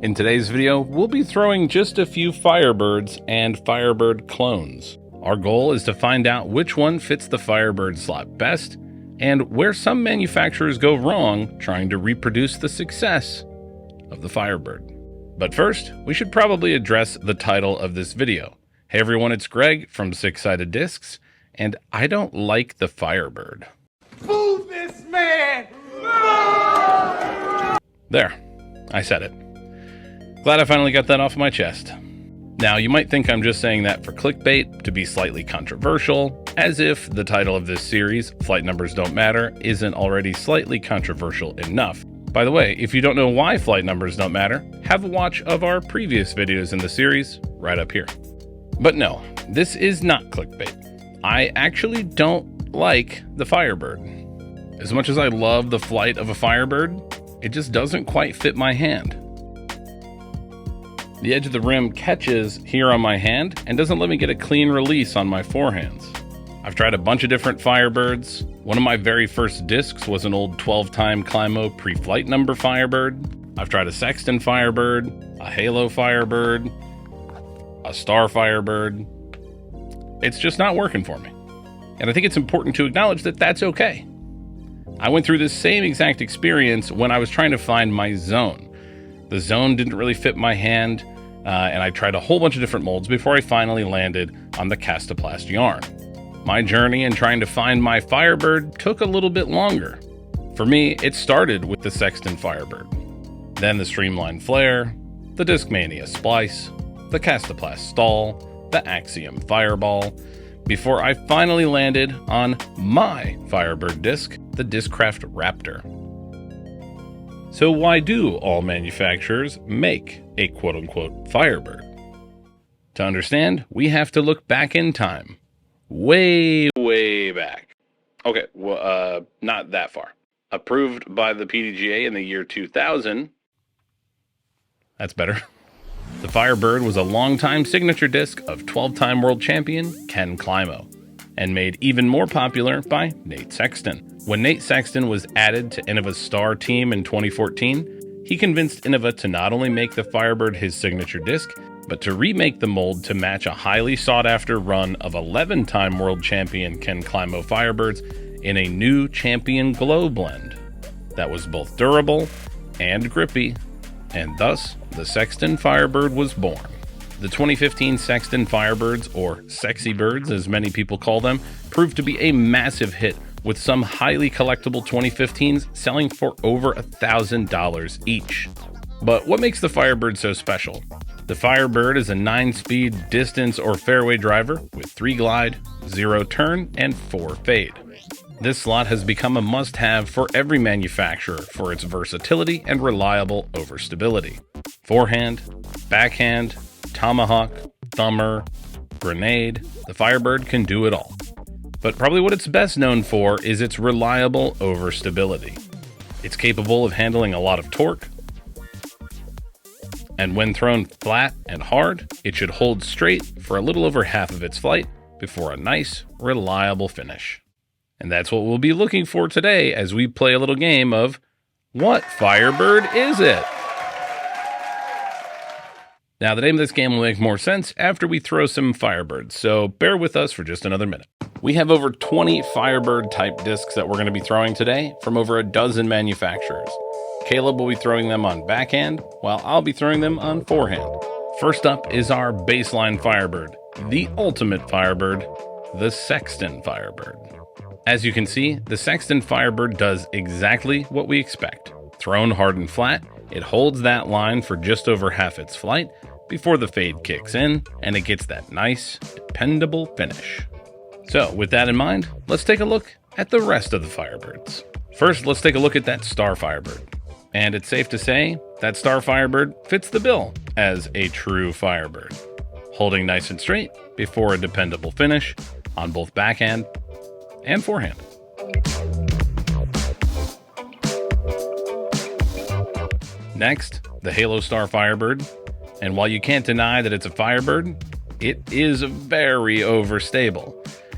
In today's video, we'll be throwing just a few Firebirds and Firebird clones. Our goal is to find out which one fits the Firebird slot best, and where some manufacturers go wrong trying to reproduce the success of the Firebird. But first, we should probably address the title of this video. Hey everyone, it's Greg from Six Sided Discs, and I don't like the Firebird. Fool this man! There, I said it. Glad I finally got that off my chest. Now, you might think I'm just saying that for clickbait, to be slightly controversial, as if the title of this series, Flight Numbers Don't Matter, isn't already slightly controversial enough. By the way, if you don't know why flight numbers don't matter, have a watch of our previous videos in the series, right up here. But no, this is not clickbait. I actually don't like the Firebird. As much as I love the flight of a Firebird, it just doesn't quite fit my hand. The edge of the rim catches here on my hand and doesn't let me get a clean release on my forehands. I've tried a bunch of different Firebirds. One of my very first discs was an old 12-time Climo pre-flight number Firebird. I've tried a Sexton Firebird, a Halo Firebird, a Star Firebird. It's just not working for me. And I think it's important to acknowledge that that's okay. I went through this same exact experience when I was trying to find my zone. The zone didn't really fit my hand, and I tried a whole bunch of different molds before I finally landed on the Kastaplast yarn. My journey in trying to find my Firebird took a little bit longer. For me, it started with the Sexton Firebird, then the Streamline Flare, the Discmania Splice, the Kastaplast Stall, the Axiom Fireball, before I finally landed on my Firebird disc, the Discraft Raptor. So why do all manufacturers make a quote-unquote Firebird? To understand, we have to look back in time. Way back. Okay, well, not that far. Approved by the PDGA in the year 2000. That's better. The Firebird was a longtime signature disc of 12-time world champion Ken Climo, and made even more popular by Nate Sexton. When Nate Sexton was added to Innova's star team in 2014, he convinced Innova to not only make the Firebird his signature disc, but to remake the mold to match a highly sought-after run of 11-time world champion Ken Climo Firebirds in a new Champion Glow blend that was both durable and grippy, and thus the Sexton Firebird was born. The 2015 Sexton Firebirds, or Sexy Birds as many people call them, proved to be a massive hit, with some highly collectible 2015s selling for over $1,000 each. But what makes the Firebird so special? The Firebird is a 9-speed distance or fairway driver with 3 glide, 0 turn, and 4 fade. This slot has become a must-have for every manufacturer for its versatility and reliable overstability. Forehand, backhand, tomahawk, thumber, grenade, the Firebird can do it all. But probably what it's best known for is its reliable overstability. It's capable of handling a lot of torque, and when thrown flat and hard, it should hold straight for a little over half of its flight before a nice, reliable finish. And that's what we'll be looking for today as we play a little game of What Firebird Is It? Now, the name of this game will make more sense after we throw some Firebirds, so bear with us for just another minute. We have over 20 Firebird type discs that we're going to be throwing today from over a dozen manufacturers. Caleb will be throwing them on backhand, while I'll be throwing them on forehand. First up is our baseline Firebird, the ultimate Firebird, the Sexton Firebird. As you can see, the Sexton Firebird does exactly what we expect. Thrown hard and flat, it holds that line for just over half its flight before the fade kicks in, and it gets that nice, dependable finish. So, with that in mind, let's take a look at the rest of the Firebirds. First, let's take a look at that Star Firebird. And it's safe to say that Star Firebird fits the bill as a true Firebird, holding nice and straight before a dependable finish on both backhand and forehand. Next, the Halo Star Firebird. And while you can't deny that it's a Firebird, it is very overstable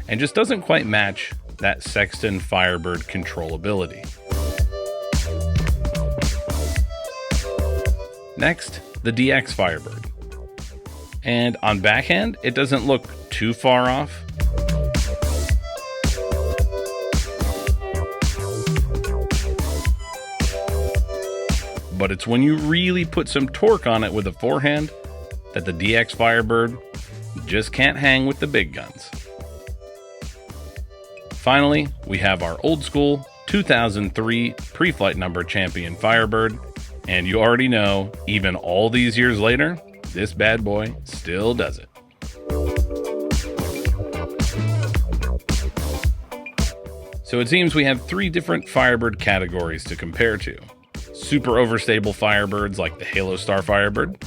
and just doesn't quite match that Sexton Firebird controllability. Next, the DX Firebird. And on backhand, it doesn't look too far off. But it's when you really put some torque on it with a forehand that the DX Firebird just can't hang with the big guns. Finally, we have our old school 2003 pre-flight number champion Firebird, and you already know, even all these years later, this bad boy still does it. So it seems we have 3 different Firebird categories to compare to. Super overstable Firebirds like the Halo Star Firebird,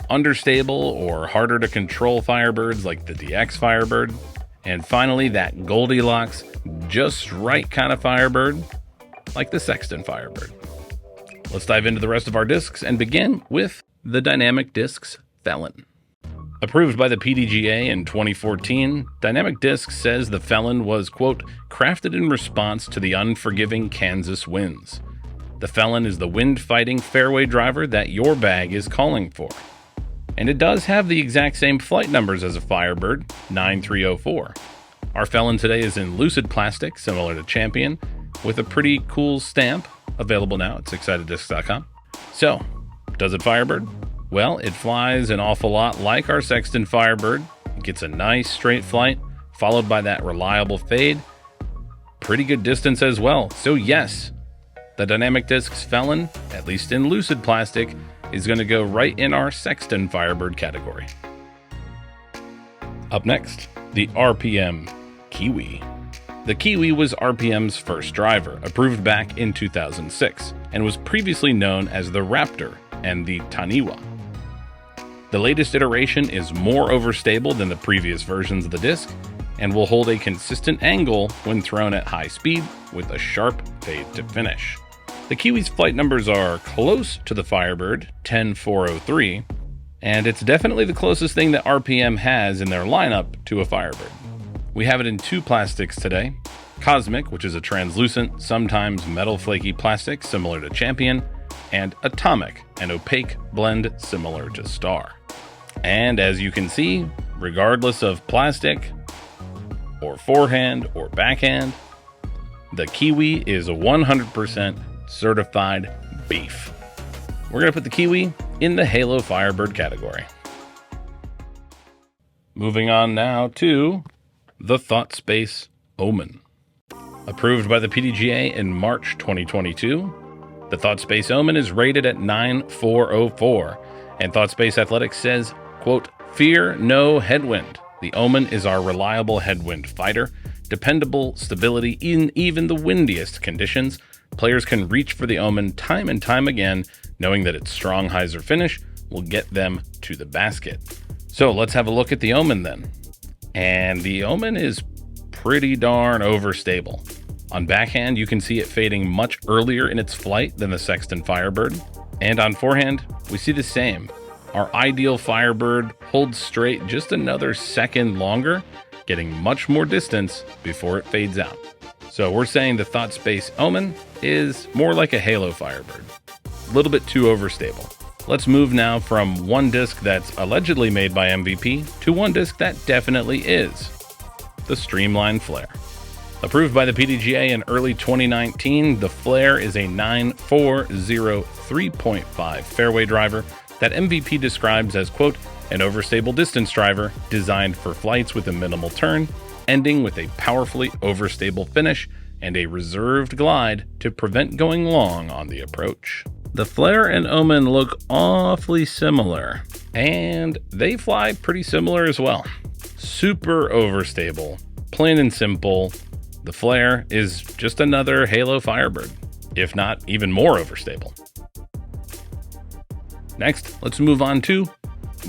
understable or harder to control Firebirds like the DX Firebird, and finally that Goldilocks, just right kind of Firebird like the Sexton Firebird. Let's dive into the rest of our discs and begin with the Dynamic Discs Felon. Approved by the PDGA in 2014, Dynamic Discs says the Felon was, quote, crafted in response to the unforgiving Kansas winds. The Felon is the wind-fighting fairway driver that your bag is calling for. And it does have the exact same flight numbers as a Firebird, 9304. Our Felon today is in lucid plastic, similar to Champion, with a pretty cool stamp, available now at sixsideddiscs.com. So, does it Firebird? Well, it flies an awful lot like our Sexton Firebird. It gets a nice straight flight, followed by that reliable fade. Pretty good distance as well. So yes, the Dynamic Discs Felon, at least in lucid plastic, is going to go right in our Sexton Firebird category. Up next, the RPM Kiwi. The Kiwi was RPM's first driver, approved back in 2006, and was previously known as the Raptor and the Taniwa. The latest iteration is more overstable than the previous versions of the disc, and will hold a consistent angle when thrown at high speed with a sharp fade to finish. The Kiwi's flight numbers are close to the Firebird, 10403, and it's definitely the closest thing that RPM has in their lineup to a Firebird. We have it in 2 plastics today, Cosmic, which is a translucent, sometimes metal flaky plastic similar to Champion, and Atomic, an opaque blend similar to Star. And as you can see, regardless of plastic, or forehand, or backhand, the Kiwi is a 100% certified beef. We're going to put the Kiwi in the Halo Firebird category. Moving on now to the ThoughtSpace Omen. Approved by the PDGA in March 2022, the ThoughtSpace Omen is rated at 9404, and ThoughtSpace Athletics says, quote, fear no headwind. The Omen is our reliable headwind fighter, dependable stability in even the windiest conditions. Players can reach for the Omen time and time again, knowing that its strong hyzer finish will get them to the basket. So let's have a look at the Omen then. And the Omen is pretty darn overstable. On backhand, you can see it fading much earlier in its flight than the Sexton Firebird. And on forehand, we see the same. Our ideal Firebird holds straight just another second longer, getting much more distance before it fades out. So we're saying the ThoughtSpace Omen is more like a Halo Firebird. A little bit too overstable. Let's move now from one disc that's allegedly made by MVP to one disc that definitely is. The Streamline Flare. Approved by the PDGA in early 2019, the Flare is a 9403.5 fairway driver that MVP describes as, quote, an overstable distance driver designed for flights with a minimal turn, ending with a powerfully overstable finish and a reserved glide to prevent going long on the approach. The Flare and Omen look awfully similar, and they fly pretty similar as well. Super overstable, plain and simple. The Flare is just another Halo Firebird, if not even more overstable. Next, let's move on to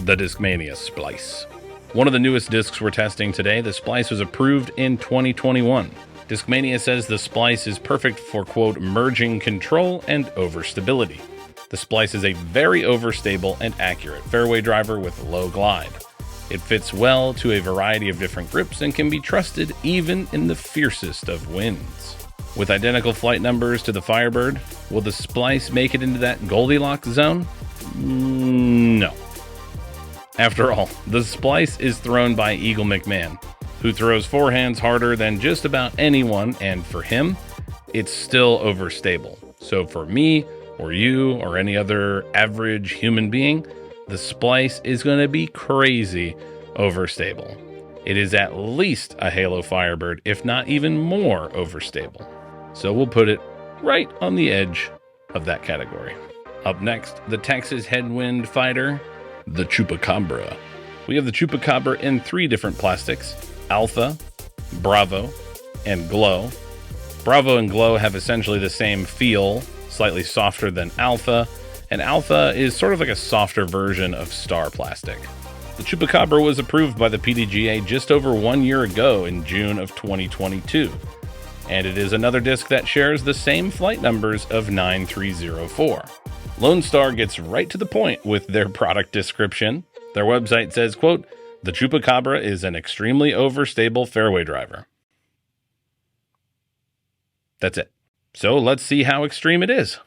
the Discmania Splice. One of the newest discs we're testing today, the Splice was approved in 2021. Discmania says the Splice is perfect for, quote, merging control and overstability. The Splice is a very overstable and accurate fairway driver with low glide. It fits well to a variety of different grips and can be trusted even in the fiercest of winds. With identical flight numbers to the Firebird, will the Splice make it into that Goldilocks zone? After all, the Splice is thrown by Eagle McMahon, who throws forehands harder than just about anyone, and for him, it's still overstable. So for me, or you, or any other average human being, the Splice is going to be crazy overstable. It is at least a Halo Firebird, if not even more overstable. So we'll put it right on the edge of that category. Up next, the Texas Headwind Fighter, the Chupacabra. We have the Chupacabra in 3 different plastics: Alpha, Bravo, and Glow. Bravo and Glow have essentially the same feel, slightly softer than Alpha, and Alpha is sort of like a softer version of Star Plastic. The Chupacabra was approved by the PDGA just over 1 year ago in June of 2022, and it is another disc that shares the same flight numbers of 9304. Lone Star gets right to the point with their product description. Their website says, quote, "The Chupacabra is an extremely overstable fairway driver." That's it. So let's see how extreme it is.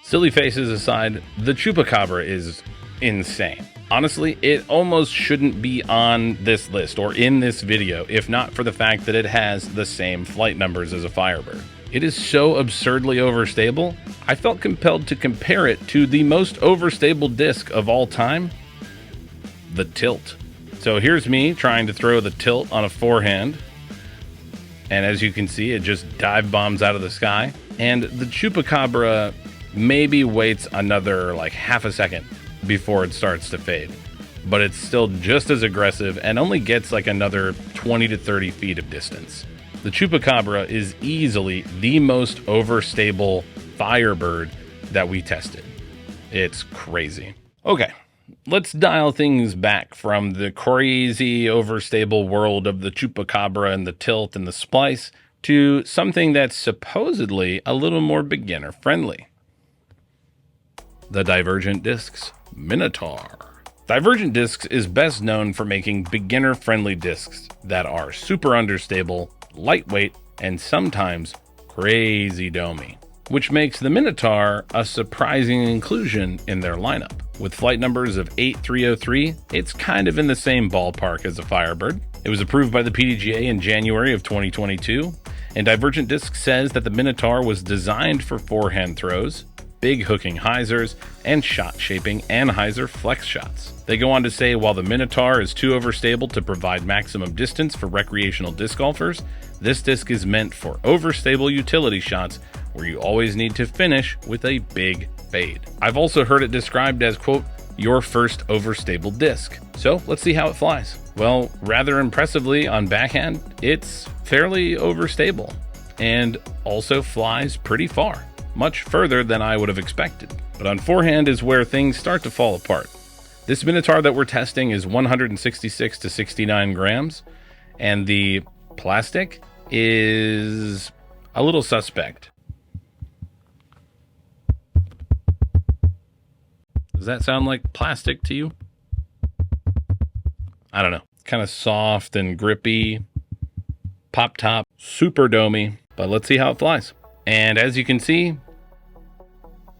Silly faces aside, the Chupacabra is insane. Honestly, it almost shouldn't be on this list or in this video if not for the fact that it has the same flight numbers as a Firebird. It is so absurdly overstable, I felt compelled to compare it to the most overstable disc of all time, the Tilt. So here's me trying to throw the Tilt on a forehand, and as you can see, it just dive bombs out of the sky. And the Chupacabra maybe waits another like half a second before it starts to fade, but it's still just as aggressive and only gets like another 20 to 30 feet of distance. The Chupacabra is easily the most overstable Firebird that we tested. It's crazy. Okay, let's dial things back from the crazy overstable world of the Chupacabra and the Tilt and the Splice to something that's supposedly a little more beginner friendly. The Divergent Discs Minotaur. Divergent Discs is best known for making beginner-friendly discs that are super understable, lightweight, and sometimes crazy domey, which makes the Minotaur a surprising inclusion in their lineup. With flight numbers of 8303, it's kind of in the same ballpark as a Firebird. It was approved by the PDGA in January of 2022, and Divergent Discs says that the Minotaur was designed for forehand throws, big hooking hyzers, and shot-shaping anhyzer flex shots. They go on to say while the Minotaur is too overstable to provide maximum distance for recreational disc golfers, this disc is meant for overstable utility shots where you always need to finish with a big fade. I've also heard it described as, quote, your first overstable disc. So let's see how it flies. Well, rather impressively on backhand, it's fairly overstable and also flies pretty far. Much further than I would have expected. But on forehand is where things start to fall apart. This Minotaur that we're testing is 166 to 69 grams, and the plastic is a little suspect. Does that sound like plastic to you? I don't know. Kind of soft and grippy, pop top, super domey, but let's see how it flies. And as you can see,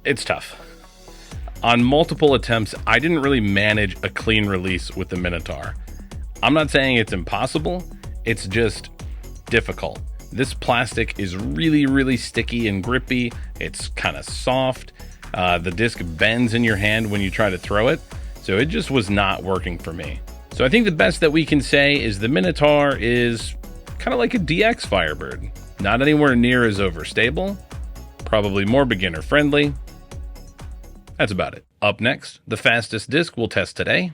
it's tough. On multiple attempts, I didn't really manage a clean release with the Minotaur. I'm not saying it's impossible, it's just difficult. This plastic is really, really sticky and grippy. It's kind of soft. The disc bends in your hand when you try to throw it, so it just was not working for me. So I think the best that we can say is the Minotaur is kind of like a DX Firebird. Not anywhere near as overstable, probably more beginner friendly. That's about it. Up next, the fastest disc we'll test today,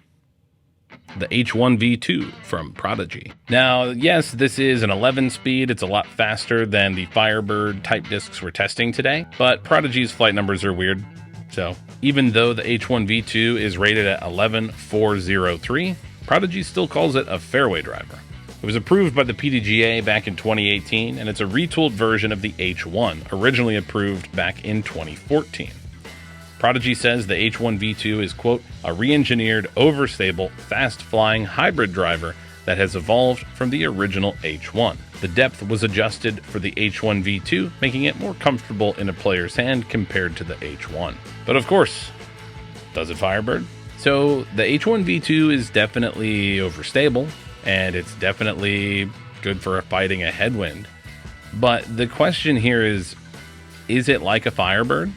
the H1 V2 from Prodigy. Now, yes, this is an 11 speed. It's a lot faster than the Firebird type discs we're testing today, but Prodigy's flight numbers are weird. So even though the H1 V2 is rated at 11,403, Prodigy still calls it a fairway driver, It was approved by the PDGA back in 2018, and it's a retooled version of the H1, originally approved back in 2014. Prodigy says the H1 V2 is, quote, a re-engineered, overstable, fast-flying hybrid driver that has evolved from the original H1. The depth was adjusted for the H1 V2, making it more comfortable in a player's hand compared to the H1. But of course, does it Firebird? So the H1 V2 is definitely overstable, and it's definitely good for fighting a headwind. But the question here is it like a Firebird?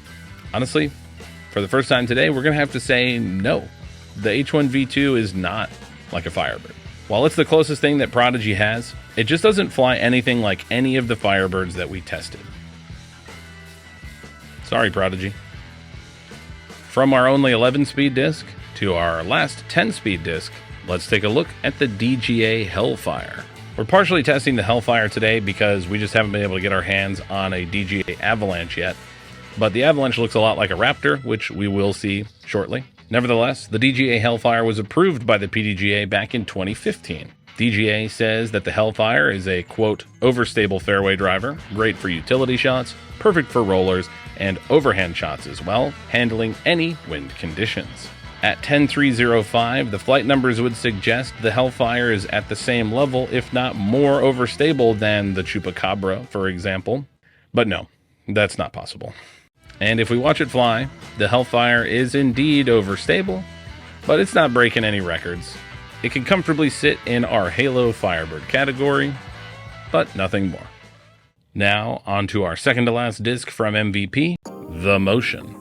Honestly, for the first time today, we're going to have to say no. The H1 V2 is not like a Firebird. While it's the closest thing that Prodigy has, it just doesn't fly anything like any of the Firebirds that we tested. Sorry, Prodigy. From our only 11-speed disc to our last 10-speed disc, let's take a look at the DGA Hellfire. We're partially testing the Hellfire today because we just haven't been able to get our hands on a DGA Avalanche yet, but the Avalanche looks a lot like a Raptor, which we will see shortly. Nevertheless, the DGA Hellfire was approved by the PDGA back in 2015. DGA says that the Hellfire is a, quote, overstable fairway driver, great for utility shots, perfect for rollers, and overhand shots as well, handling any wind conditions. At 10.305, the flight numbers would suggest the Hellfire is at the same level, if not more overstable than the Chupacabra, for example. But no, that's not possible. And if we watch it fly, the Hellfire is indeed overstable, but it's not breaking any records. It can comfortably sit in our Halo Firebird category, but nothing more. Now, on to our second to last disc from MVP, the Motion.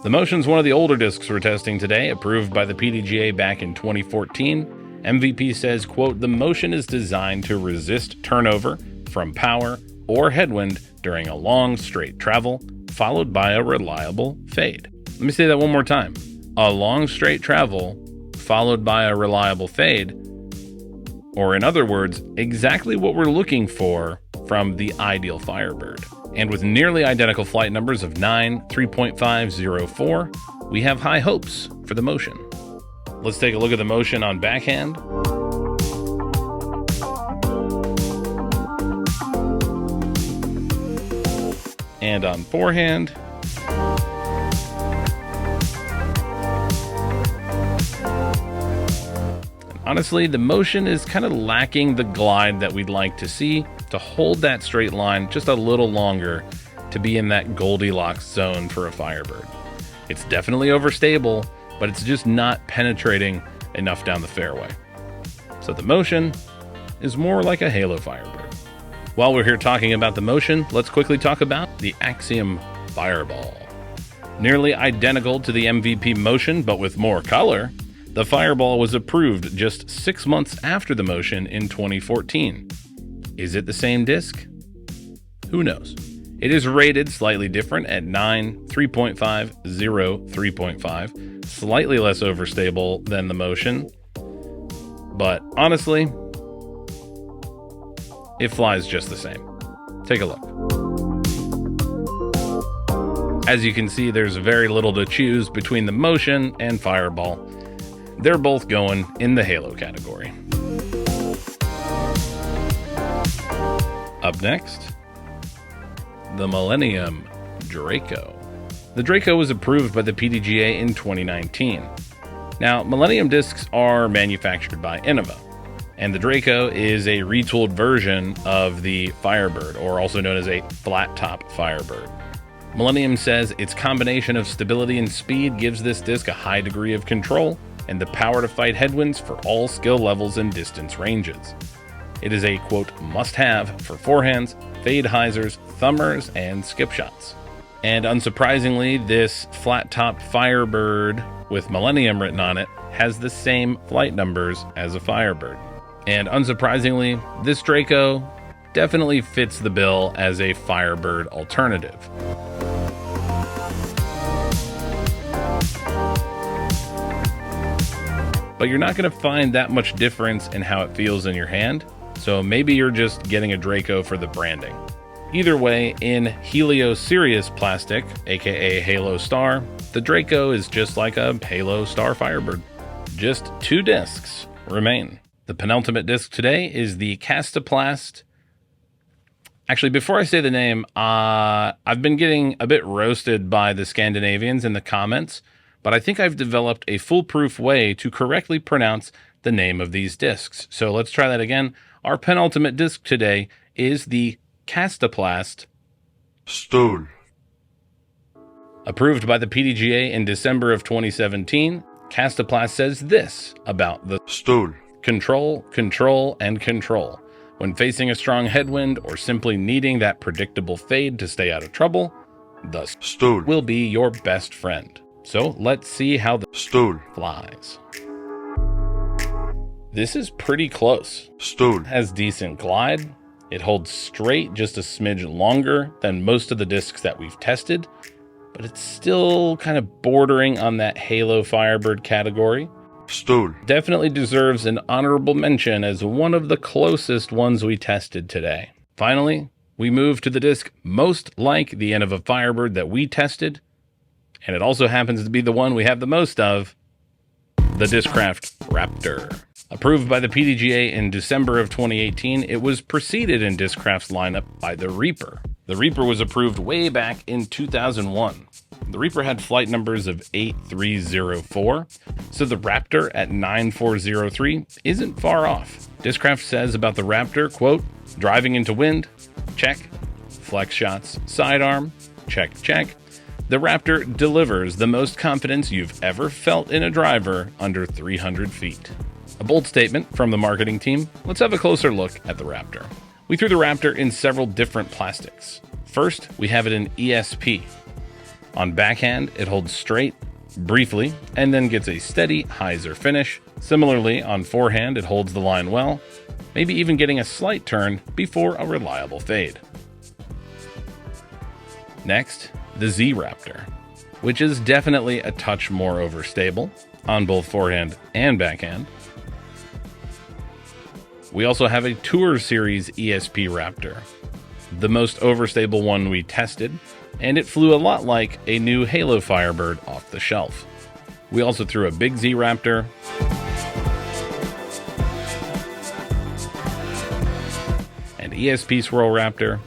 The Motion's one of the older discs we're testing today, approved by the PDGA back in 2014. MVP says, quote, the Motion is designed to resist turnover from power or headwind during a long straight travel, followed by a reliable fade. Let me say that one more time. A long straight travel, followed by a reliable fade, or in other words, exactly what we're looking for from the ideal Firebird. And with nearly identical flight numbers of 9, 3.504, we have high hopes for the Motion. Let's take a look at the Motion on backhand. And on forehand. And honestly, the Motion is kind of lacking the glide that we'd like to see to hold that straight line just a little longer to be in that Goldilocks zone for a Firebird. It's definitely overstable, but it's just not penetrating enough down the fairway. So the Motion is more like a Halo Firebird. While we're here talking about the Motion, let's quickly talk about the Axiom Fireball. Nearly identical to the MVP Motion, but with more color, the Fireball was approved just 6 months after the Motion in 2014. Is it the same disc? Who knows? It is rated slightly different at 9, 3.5, 0, 3.5, slightly less overstable than the Motion, but honestly, it flies just the same. Take a look. As you can see, there's very little to choose between the Motion and Fireball. They're both going in the Halo category. Up next, the Millennium Draco. The Draco was approved by the PDGA in 2019. Now, Millennium discs are manufactured by Innova, and the Draco is a retooled version of the Firebird, or also known as a flat-top Firebird. Millennium says its combination of stability and speed gives this disc a high degree of control and the power to fight headwinds for all skill levels and distance ranges. It is a, quote, must-have for forehands, fade hyzers, thumbers, and skip shots. And unsurprisingly, this flat-top Firebird with Millennium written on it has the same flight numbers as a Firebird. And unsurprisingly, this Draco definitely fits the bill as a Firebird alternative. But you're not going to find that much difference in how it feels in your hand, so maybe you're just getting a Draco for the branding. Either way, in Helio Sirius plastic, aka Halo Star, the Draco is just like a Halo Star Firebird. Just 2 discs remain. The penultimate disc today is the Kastaplast. Actually, before I say the name, I've been getting a bit roasted by the Scandinavians in the comments, but I think I've developed a foolproof way to correctly pronounce the name of these discs. So let's try that again. Our penultimate disc today is the Kastaplast Stood. Approved by the PDGA in December of 2017, Kastaplast says this about the Stood. control, control, and control. When facing a strong headwind or simply needing that predictable fade to stay out of trouble, the Stood. will be your best friend. So let's see how the Stood. flies. This is pretty close. Stood. Has decent glide. It holds straight just a smidge longer than most of the discs that we've tested, but it's still kind of bordering on that Halo Firebird category. Stood. Definitely deserves an honorable mention as one of the closest ones we tested today. Finally, we move to the disc most like the Innova Firebird that we tested, and it also happens to be the one we have the most of, the Discraft Raptor. Approved by the PDGA in December of 2018, it was preceded in Discraft's lineup by the Reaper. The Reaper was approved way back in 2001. The Reaper had flight numbers of 8304, so the Raptor at 9403 isn't far off. Discraft says about the Raptor, quote, driving into wind, check. Flex shots, sidearm, check, check. The Raptor delivers the most confidence you've ever felt in a driver under 300 feet. A bold statement from the marketing team. Let's have a closer look at the Raptor. We threw the Raptor in several different plastics. First, we have it in ESP. On backhand, it holds straight, briefly, and then gets a steady hyzer finish. Similarly, on forehand, it holds the line well, maybe even getting a slight turn before a reliable fade. Next, the Z Raptor, which is definitely a touch more overstable on both forehand and backhand. We also have a Tour Series ESP Raptor, the most overstable one we tested, and it flew a lot like a new Halo Firebird off the shelf. We also threw a Big Z Raptor, an ESP Swirl Raptor,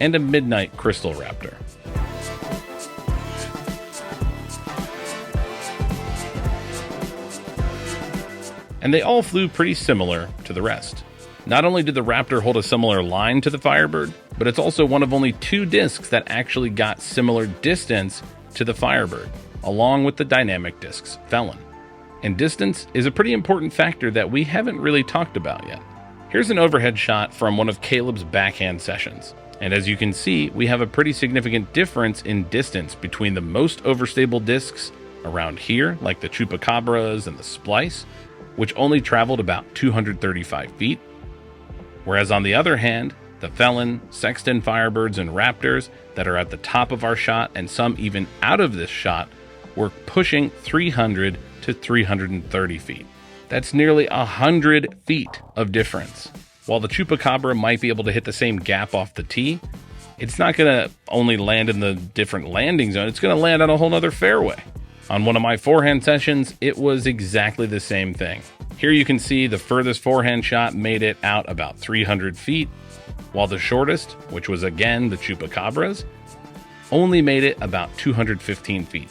and a Midnight Crystal Raptor. And they all flew pretty similar to the rest. Not only did the Raptor hold a similar line to the Firebird, but it's also one of only 2 discs that actually got similar distance to the Firebird, along with the dynamic discs Felon. And distance is a pretty important factor that we haven't really talked about yet. Here's an overhead shot from one of Caleb's backhand sessions. And as you can see, we have a pretty significant difference in distance between the most overstable discs around here, like the Chupacabras and the Splice, which only traveled about 235 feet. Whereas on the other hand, the Felon, Sexton Firebirds, and Raptors that are at the top of our shot, and some even out of this shot, were pushing 300 to 330 feet. That's nearly 100 feet of difference. While the Chupacabra might be able to hit the same gap off the tee, it's not going to only land in the different landing zone, it's going to land on a whole nother fairway. On one of my forehand sessions, it was exactly the same thing. Here you can see the furthest forehand shot made it out about 300 feet, while the shortest, which was again the Chupacabras, only made it about 215 feet.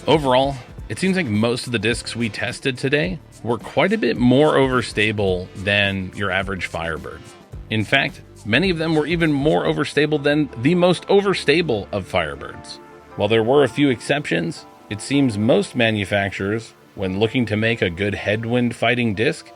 Overall, it seems like most of the discs we tested today were quite a bit more overstable than your average Firebird. In fact, many of them were even more overstable than the most overstable of Firebirds. While there were a few exceptions, it seems most manufacturers, when looking to make a good headwind fighting disc,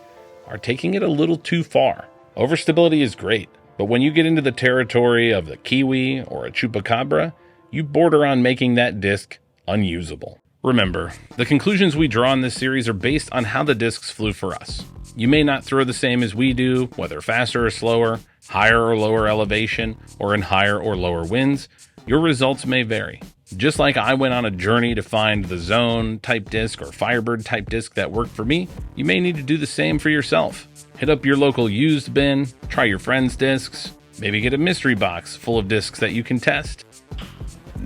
are taking it a little too far. Overstability is great, but when you get into the territory of the Kiwi or a Chupacabra, you border on making that disc unusable. Remember, the conclusions we draw in this series are based on how the discs flew for us. You may not throw the same as we do, whether faster or slower, higher or lower elevation, or in higher or lower winds. Your results may vary. Just like I went on a journey to find the Zone type disc or Firebird type disc that worked for me, you may need to do the same for yourself. Hit up your local used bin, try your friends' discs, maybe get a mystery box full of discs that you can test.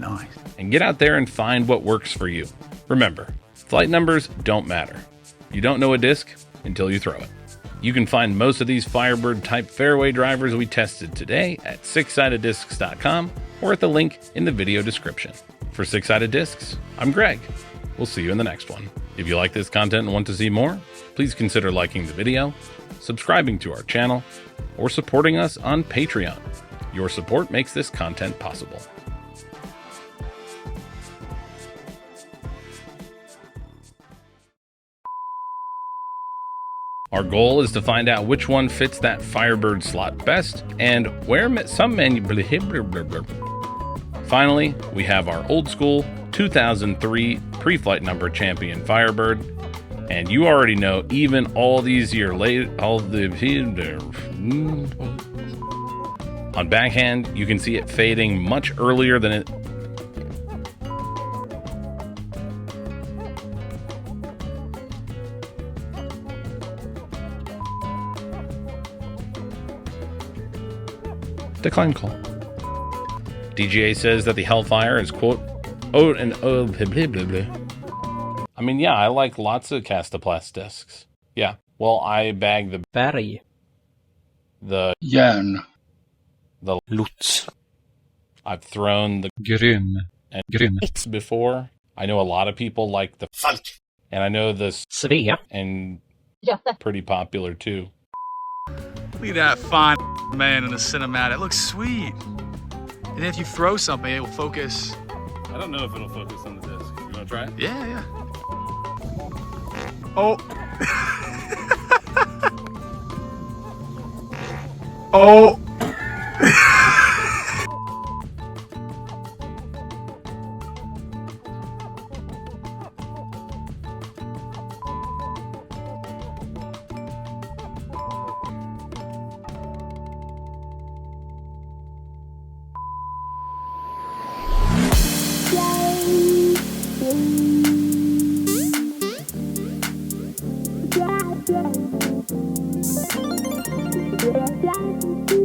Nice. And get out there and find what works for you. Remember, flight numbers don't matter. You don't know a disc until you throw it. You can find most of these Firebird type fairway drivers we tested today at sixsideddiscs.com or at the link in the video description. For Six Sided Discs, I'm Greg. We'll see you in the next one. If you like this content and want to see more, please consider liking the video, subscribing to our channel, or supporting us on Patreon. Your support makes this content possible. Our goal is to find out which one fits that Firebird slot best and where some Finally, we have our old school 2003 pre-flight number champion Firebird, and you already know, even all these years later, on backhand, you can see it fading much earlier than it. Decline call. DGA says that the Hellfire is, quote, blah, blah, blah. I mean, yeah, I like lots of Kastaplast discs. Yeah, well, I bag the Berg. The Järn. The Lots. I've thrown the Grym. and Grym. before. I know a lot of people like the Falk. And I know this Svea. and pretty popular too. Look at that fine man in the cinematic. It looks sweet. And if you throw something, it will focus. I don't know if it'll focus on the disc. You want to try it? Yeah, yeah. Oh. Oh. Yeah.